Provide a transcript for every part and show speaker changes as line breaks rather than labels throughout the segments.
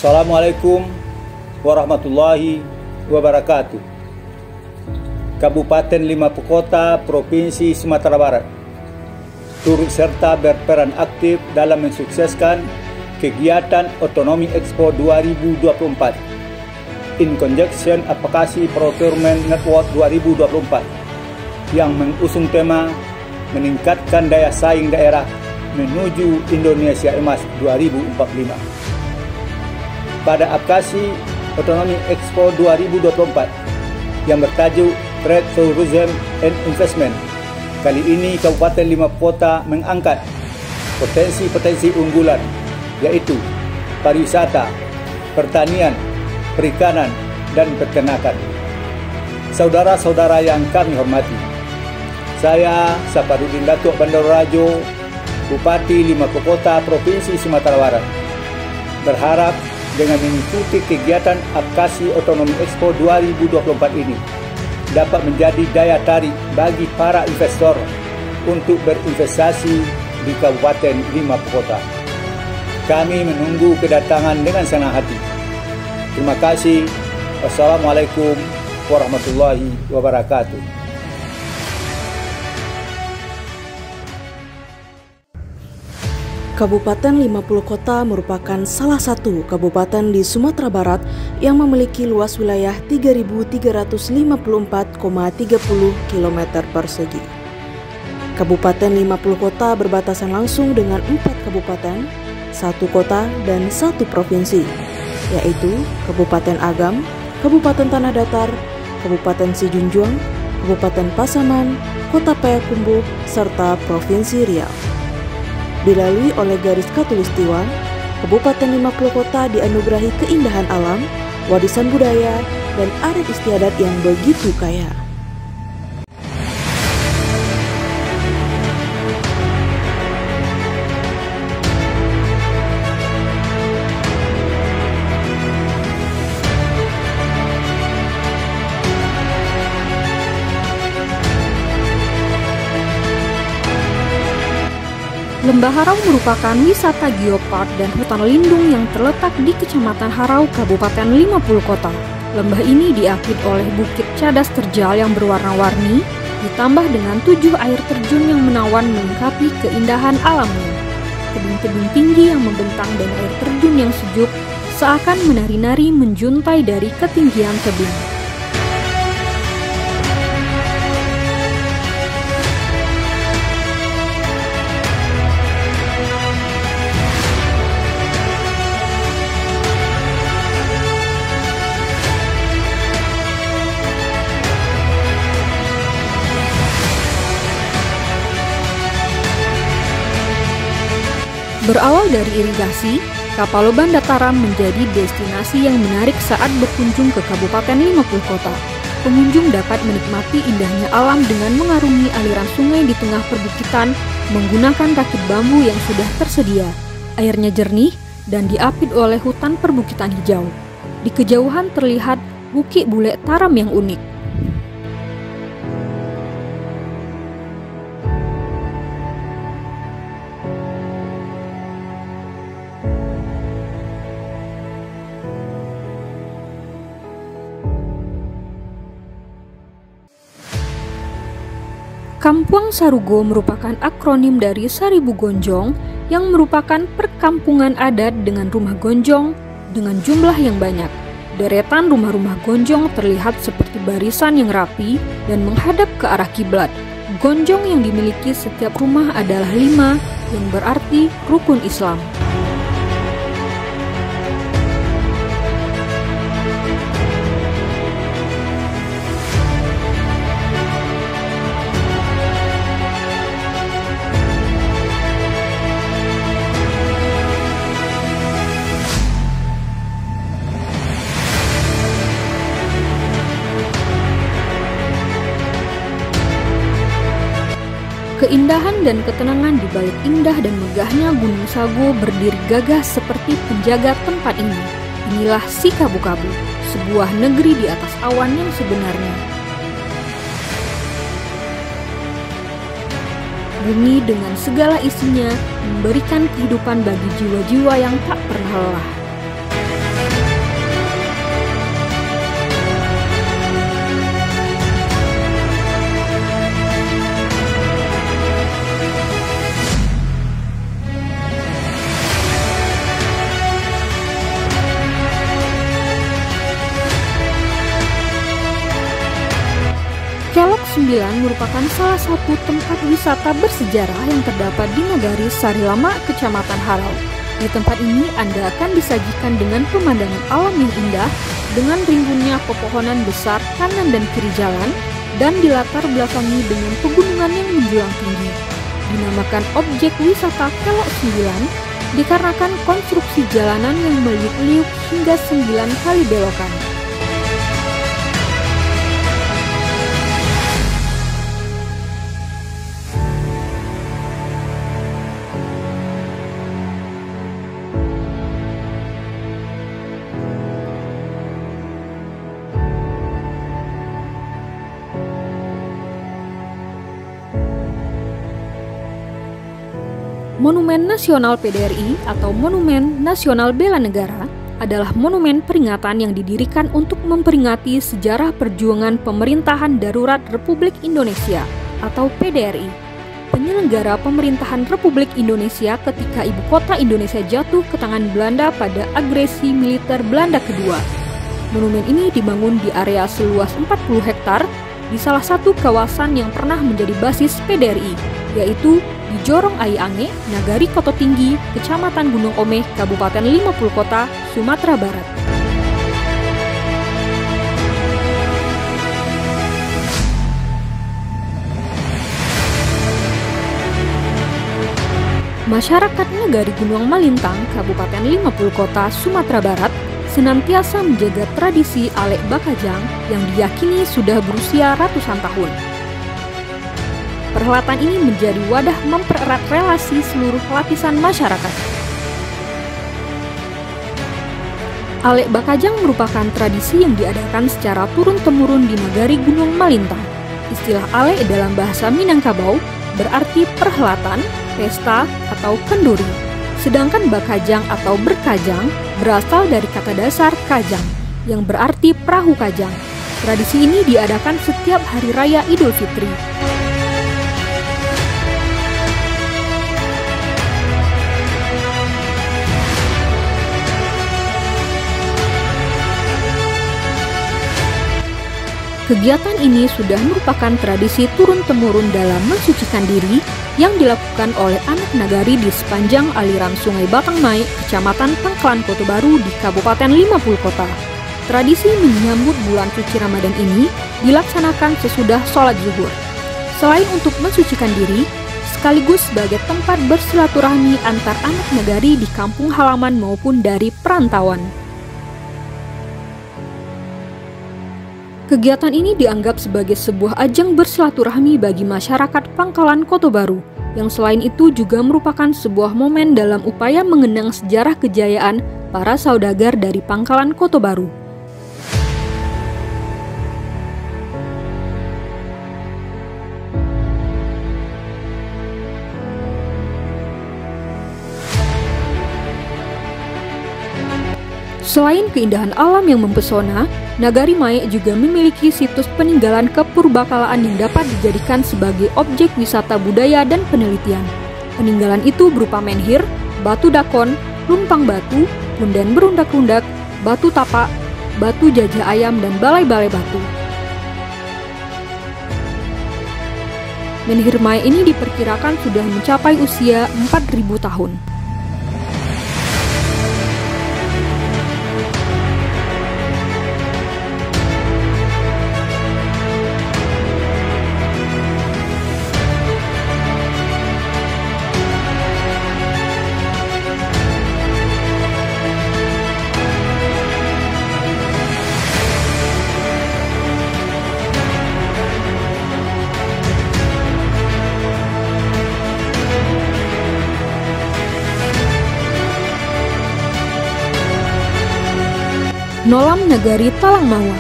Assalamualaikum warahmatullahi wabarakatuh. Kabupaten Lima Pekota, Provinsi Sumatera Barat turut serta berperan aktif dalam mensukseskan kegiatan Otonomi Expo 2024 in conjunction Advocacy Procurement Network 2024 yang mengusung tema meningkatkan daya saing daerah menuju Indonesia Emas 2045. Pada Advocacy Otonomi Expo 2024 yang bertajuk Trade, Tourism and Investment, kali ini Kabupaten Lima Pekota mengangkat potensi-potensi unggulan, yaitu pariwisata, pertanian, perikanan, dan peternakan. Saudara-saudara yang kami hormati, saya Saparudin Datuk Bandar Rajo, Bupati Lima Pekota, Provinsi Sumatera Barat, berharap dengan mengikuti kegiatan Advocacy Otonomi Expo 2024 ini dapat menjadi daya tarik bagi para investor untuk berinvestasi di Kabupaten Lima Pekota. Kami menunggu kedatangan dengan senang hati. Terima kasih. Wassalamualaikum warahmatullahi wabarakatuh.
Kabupaten Lima Pekota merupakan salah satu kabupaten di Sumatera Barat yang memiliki luas wilayah 3.354,30 km persegi. Kabupaten Lima Pekota berbatasan langsung dengan 4 kabupaten, 1 kota, dan 1 provinsi, yaitu Kabupaten Agam, Kabupaten Tanah Datar, Kabupaten Sijunjuang, Kabupaten Pasaman, Kota Payakumbuh, serta Provinsi Riau. Dilalui oleh garis khatulistiwa, Kabupaten Lima Pekota dianugerahi keindahan alam, warisan budaya, dan adat istiadat yang begitu kaya.
Lembah Harau merupakan wisata geopark dan hutan lindung yang terletak di Kecamatan Harau, Kabupaten Lima Pekota. Lembah ini diapit oleh bukit cadas terjal yang berwarna-warni, ditambah dengan 7 air terjun yang menawan melengkapi keindahan alamnya. Tebing-tebing tinggi yang membentang dan air terjun yang sejuk seakan menari-nari menjuntai dari ketinggian tebing. Berawal dari irigasi, Kapaloban Dataran menjadi destinasi yang menarik saat berkunjung ke Kabupaten Lima Pekota. Pengunjung dapat menikmati indahnya alam dengan mengarungi aliran sungai di tengah perbukitan menggunakan rakit bambu yang sudah tersedia. Airnya jernih dan diapit oleh hutan perbukitan hijau. Di kejauhan terlihat bukit bule taram yang unik. Kampuang Sarugo merupakan akronim dari Saribu Gonjong yang merupakan perkampungan adat dengan rumah gonjong dengan jumlah yang banyak. Deretan rumah-rumah gonjong terlihat seperti barisan yang rapi dan menghadap ke arah kiblat. Gonjong yang dimiliki setiap rumah adalah 5, yang berarti rukun Islam. Keindahan dan ketenangan di balik indah dan megahnya Gunung Sago berdiri gagah seperti penjaga tempat ini. Inilah si Kabu-Kabu, sebuah negeri di atas awan yang sebenarnya. Bumi dengan segala isinya memberikan kehidupan bagi jiwa-jiwa yang tak pernah lelah. Kelok 9 merupakan salah satu tempat wisata bersejarah yang terdapat di Nagari Sarilama, Kecamatan Halau. Di tempat ini Anda akan disajikan dengan pemandangan alam yang indah dengan rimbunnya pepohonan besar kanan dan kiri jalan dan dilatar belakangi dengan pegunungan yang menjulang tinggi. Dinamakan objek wisata Kelok 9 dikarenakan konstruksi jalanan yang meliuk-liuk hingga 9 kali belokan. Monumen Nasional PDRI atau Monumen Nasional Bela Negara adalah monumen peringatan yang didirikan untuk memperingati sejarah perjuangan pemerintahan darurat Republik Indonesia atau PDRI, penyelenggara pemerintahan Republik Indonesia ketika ibu kota Indonesia jatuh ke tangan Belanda pada agresi militer Belanda kedua. Monumen ini dibangun di area seluas 40 hektar di salah satu kawasan yang pernah menjadi basis PDRI, yaitu di Jorong Ai Ange, Nagari Koto Tinggi, Kecamatan Gunung Omeh, Kabupaten 50 Kota, Sumatera Barat. Masyarakat Nagari Gunung Malintang, Kabupaten 50 Kota, Sumatera Barat, senantiasa menjaga tradisi Alek Bakajang yang diyakini sudah berusia ratusan tahun. Perhelatan ini menjadi wadah mempererat relasi seluruh lapisan masyarakat. Alek Bakajang merupakan tradisi yang diadakan secara turun-temurun di Nagari Gunung Malintang. Istilah Alek dalam bahasa Minangkabau berarti perhelatan, pesta, atau kenduri. Sedangkan Bakajang atau berkajang berasal dari kata dasar kajang, yang berarti perahu kajang. Tradisi ini diadakan setiap hari raya Idul Fitri. Kegiatan ini sudah merupakan tradisi turun-temurun dalam mensucikan diri yang dilakukan oleh anak nagari di sepanjang aliran Sungai Batang Mai, Kecamatan Pangkalan Kota Baru di Kabupaten 50 Kota. Tradisi menyambut bulan suci Ramadan ini dilaksanakan sesudah sholat zuhur. Selain untuk mensucikan diri, sekaligus sebagai tempat bersilaturahmi antar anak nagari di kampung halaman maupun dari perantauan. Kegiatan ini dianggap sebagai sebuah ajang bersilaturahmi bagi masyarakat Pangkalan Kota Baru, yang selain itu juga merupakan sebuah momen dalam upaya mengenang sejarah kejayaan para saudagar dari Pangkalan Kota Baru. Selain keindahan alam yang mempesona, Nagari Mae juga memiliki situs peninggalan kepurbakalaan yang dapat dijadikan sebagai objek wisata budaya dan penelitian. Peninggalan itu berupa menhir, batu dakon, lumpang batu, punden berundak-undak, batu tapak, batu jajah ayam, dan balai-balai batu. Menhir Mae ini diperkirakan sudah mencapai usia 4.000 tahun. Nolam Nagari Talangmawa.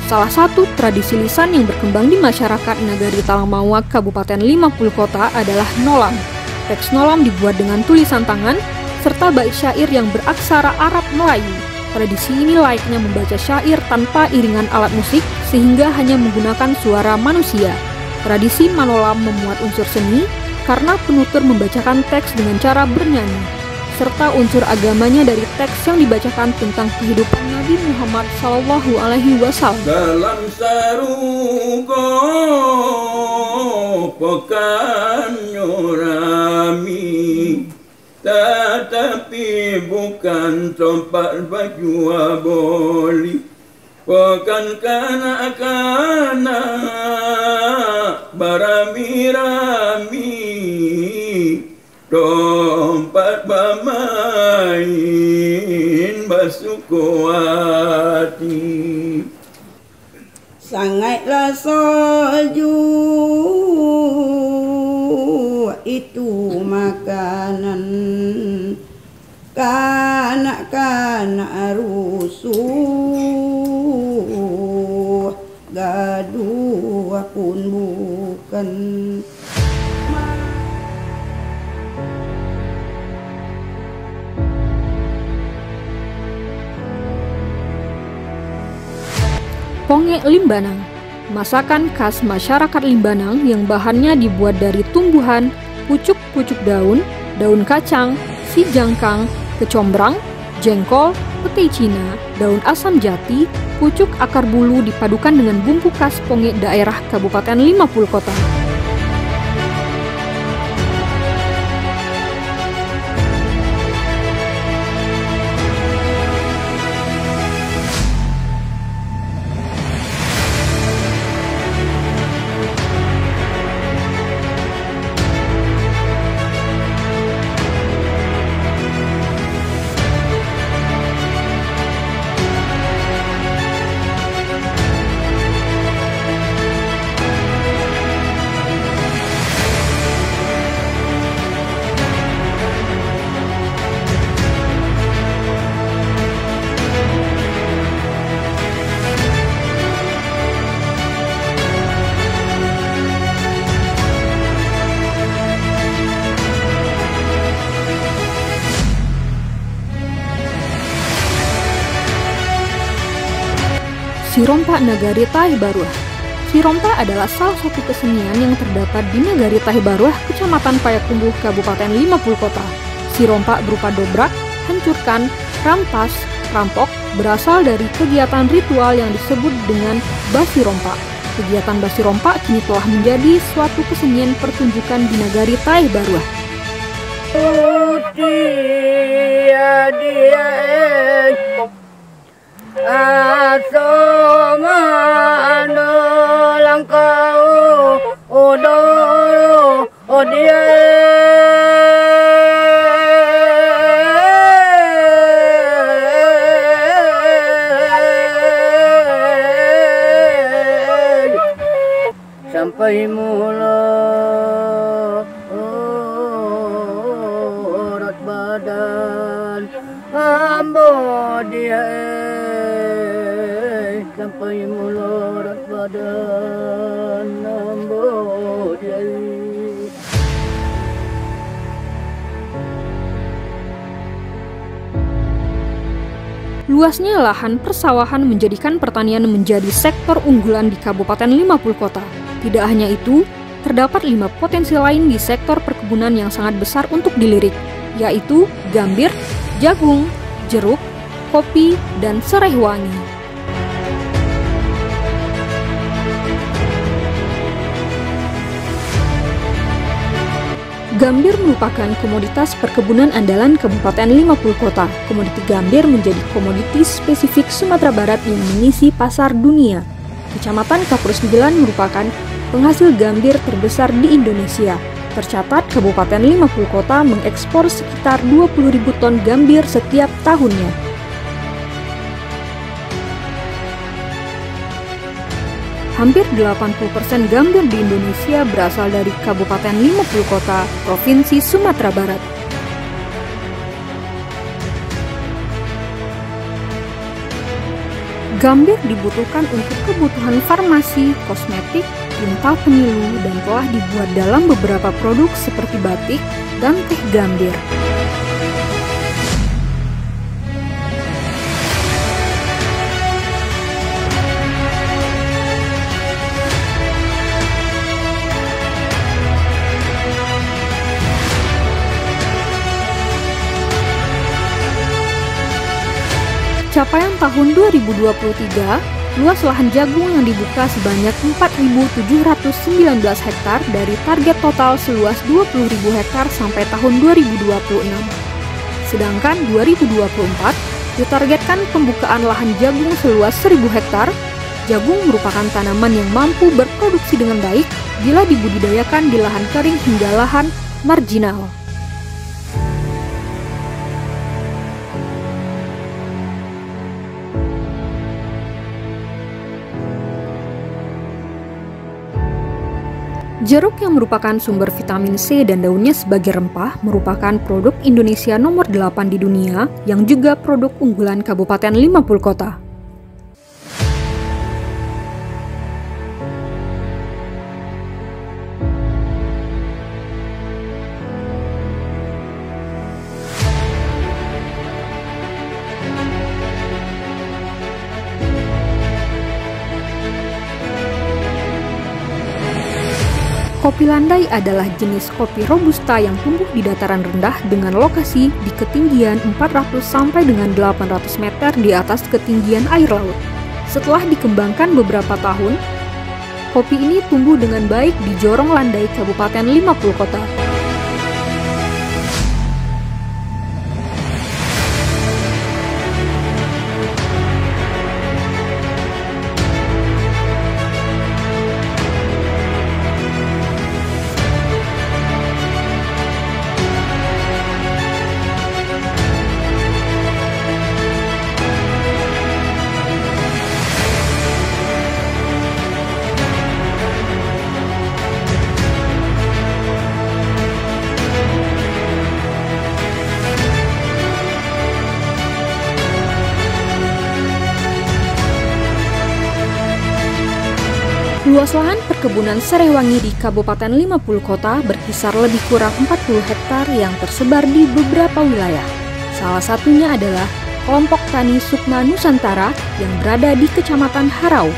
Salah satu tradisi lisan yang berkembang di masyarakat Nagari Talangmawa, Kabupaten 50 Kota adalah nolam. Teks nolam dibuat dengan tulisan tangan serta bait syair yang beraksara Arab Melayu. Tradisi ini layaknya membaca syair tanpa iringan alat musik sehingga hanya menggunakan suara manusia. Tradisi manolam memuat unsur seni karena penutur membacakan teks dengan cara bernyanyi, serta unsur agamanya dari teks yang dibacakan tentang kehidupan Nabi Muhammad SAW.
Dalam saruko Bukan nyurami, tetapi bukan tempat baju aboli. Bukan kana barami-rami, tempat bermain basukuati.
Sangatlah salju itu makanan kanak-kanak rusuh, gaduh pun bukan.
Ponge Limbanang, masakan khas masyarakat Limbanang yang bahannya dibuat dari tumbuhan, pucuk-pucuk daun, daun kacang, si jangkang, kecombrang, jengkol, petai Cina, daun asam jati, pucuk akar bulu dipadukan dengan bumbu khas Ponge daerah Kabupaten 50 Kota. Sirompa Nagari Taih Baruah. Sirompa adalah salah satu kesenian yang terdapat di Nagari Taih Baruah, Kecamatan Payakumbuh, Kabupaten 50 Kota. Sirompa berupa dobrak, hancurkan, rampas, rampok, berasal dari kegiatan ritual yang disebut dengan Basirompa. Kegiatan Basirompa kini telah menjadi suatu kesenian pertunjukan di Nagari Taih Baruah.
Sampai mula urat badan ambo dia sampai mula urat badan ambo dia.
Luasnya lahan persawahan menjadikan pertanian menjadi sektor unggulan di Kabupaten 50 Kota. Tidak hanya itu, terdapat 5 potensi lain di sektor perkebunan yang sangat besar untuk dilirik, yaitu gambir, jagung, jeruk, kopi, dan serai wangi. Gambir merupakan komoditas perkebunan andalan Kabupaten 50 Kota. Komoditi gambir menjadi komoditi spesifik Sumatera Barat yang mengisi pasar dunia. Kecamatan Kapur 9 merupakan penghasil gambir terbesar di Indonesia. Tercatat Kabupaten 50 Kota mengekspor sekitar 20.000 ton gambir setiap tahunnya. Hampir 80% gambir di Indonesia berasal dari Kabupaten 50 Kota, Provinsi Sumatera Barat. Gambir dibutuhkan untuk kebutuhan farmasi, kosmetik, tinta pemilu, dan telah dibuat dalam beberapa produk seperti batik dan teh gambir. Capaian tahun 2023 luas lahan jagung yang dibuka sebanyak 4.719 hektar dari target total seluas 20.000 hektar sampai tahun 2026. Sedangkan 2024 ditargetkan pembukaan lahan jagung seluas 1.000 hektar. Jagung merupakan tanaman yang mampu berproduksi dengan baik bila dibudidayakan di lahan kering hingga lahan marginal. Jeruk yang merupakan sumber vitamin C dan daunnya sebagai rempah merupakan produk Indonesia nomor 8 di dunia yang juga produk unggulan Kabupaten 50 Kota. Kopi landai adalah jenis kopi robusta yang tumbuh di dataran rendah dengan lokasi di ketinggian 400 sampai dengan 800 meter di atas ketinggian air laut. Setelah dikembangkan beberapa tahun, kopi ini tumbuh dengan baik di Jorong Landai, Kabupaten 50 Kota. Luas lahan perkebunan Serewangi di Kabupaten 50 Kota berkisar lebih kurang 40 hektar yang tersebar di beberapa wilayah. Salah satunya adalah kelompok tani Sukma Nusantara yang berada di Kecamatan Harau.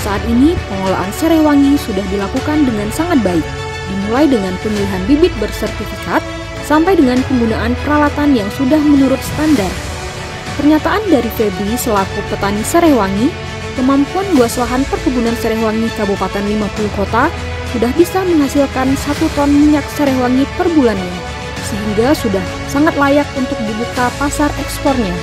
Saat ini pengolahan Serewangi sudah dilakukan dengan sangat baik, dimulai dengan pemilihan bibit bersertifikat sampai dengan penggunaan peralatan yang sudah menurut standar. Pernyataan dari Febri selaku petani Serewangi, kemampuan luas lahan perkebunan Serewangi Kabupaten 50 Kota sudah bisa menghasilkan 1 ton minyak Serewangi per bulannya, sehingga sudah sangat layak untuk dibuka pasar ekspornya.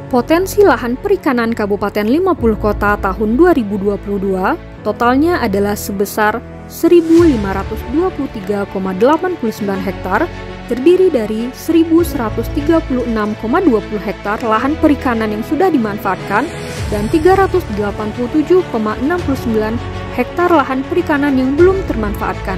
Potensi lahan perikanan Kabupaten 50 Kota tahun 2022 totalnya adalah sebesar 1.523,89 hektar, terdiri dari 1.136,20 hektar lahan perikanan yang sudah dimanfaatkan dan 387,69 hektar lahan perikanan yang belum termanfaatkan.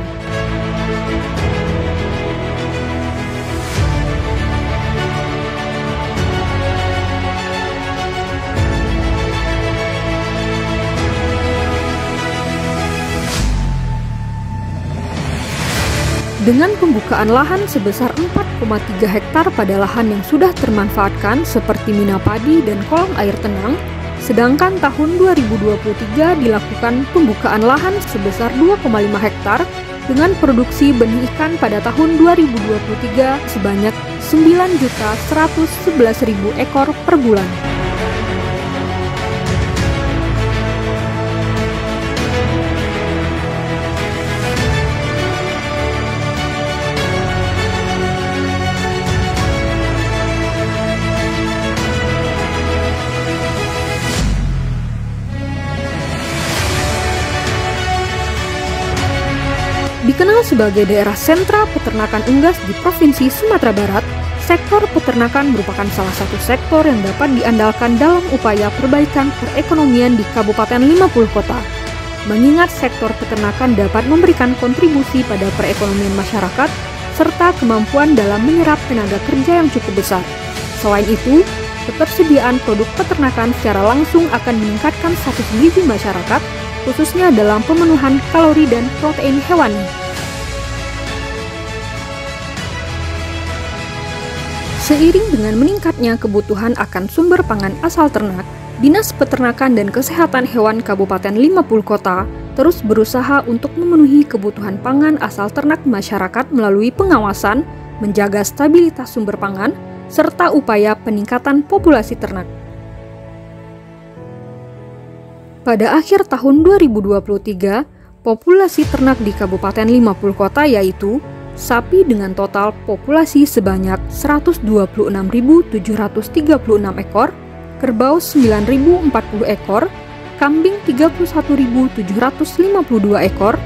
Dengan pembukaan lahan sebesar 4,3 hektar pada lahan yang sudah termanfaatkan seperti mina padi dan kolam air tenang, sedangkan tahun 2023 dilakukan pembukaan lahan sebesar 2,5 hektar dengan produksi benih ikan pada tahun 2023 sebanyak 9.111.000 ekor per bulan. Dikenal sebagai daerah sentra peternakan unggas di Provinsi Sumatera Barat, sektor peternakan merupakan salah satu sektor yang dapat diandalkan dalam upaya perbaikan perekonomian di Kabupaten 50 Kota. Mengingat sektor peternakan dapat memberikan kontribusi pada perekonomian masyarakat, serta kemampuan dalam menyerap tenaga kerja yang cukup besar. Selain itu, ketersediaan produk peternakan secara langsung akan meningkatkan status gizi masyarakat, khususnya dalam pemenuhan kalori dan protein hewani. Seiring dengan meningkatnya kebutuhan akan sumber pangan asal ternak, Dinas Peternakan dan Kesehatan Hewan Kabupaten 50 Kota terus berusaha untuk memenuhi kebutuhan pangan asal ternak masyarakat melalui pengawasan, menjaga stabilitas sumber pangan, serta upaya peningkatan populasi ternak. Pada akhir tahun 2023, populasi ternak di Kabupaten 50 Kota yaitu sapi dengan total populasi sebanyak 126.736 ekor, kerbau 9.040 ekor, kambing 31.752 ekor,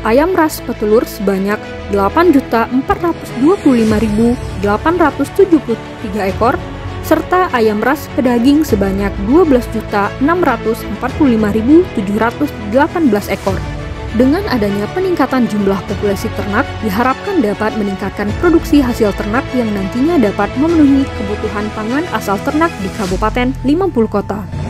ayam ras petelur sebanyak 8.425.873 ekor, serta ayam ras pedaging sebanyak 12.645.718 ekor. Dengan adanya peningkatan jumlah populasi ternak, diharapkan dapat meningkatkan produksi hasil ternak yang nantinya dapat memenuhi kebutuhan pangan asal ternak di Kabupaten 50 Kota.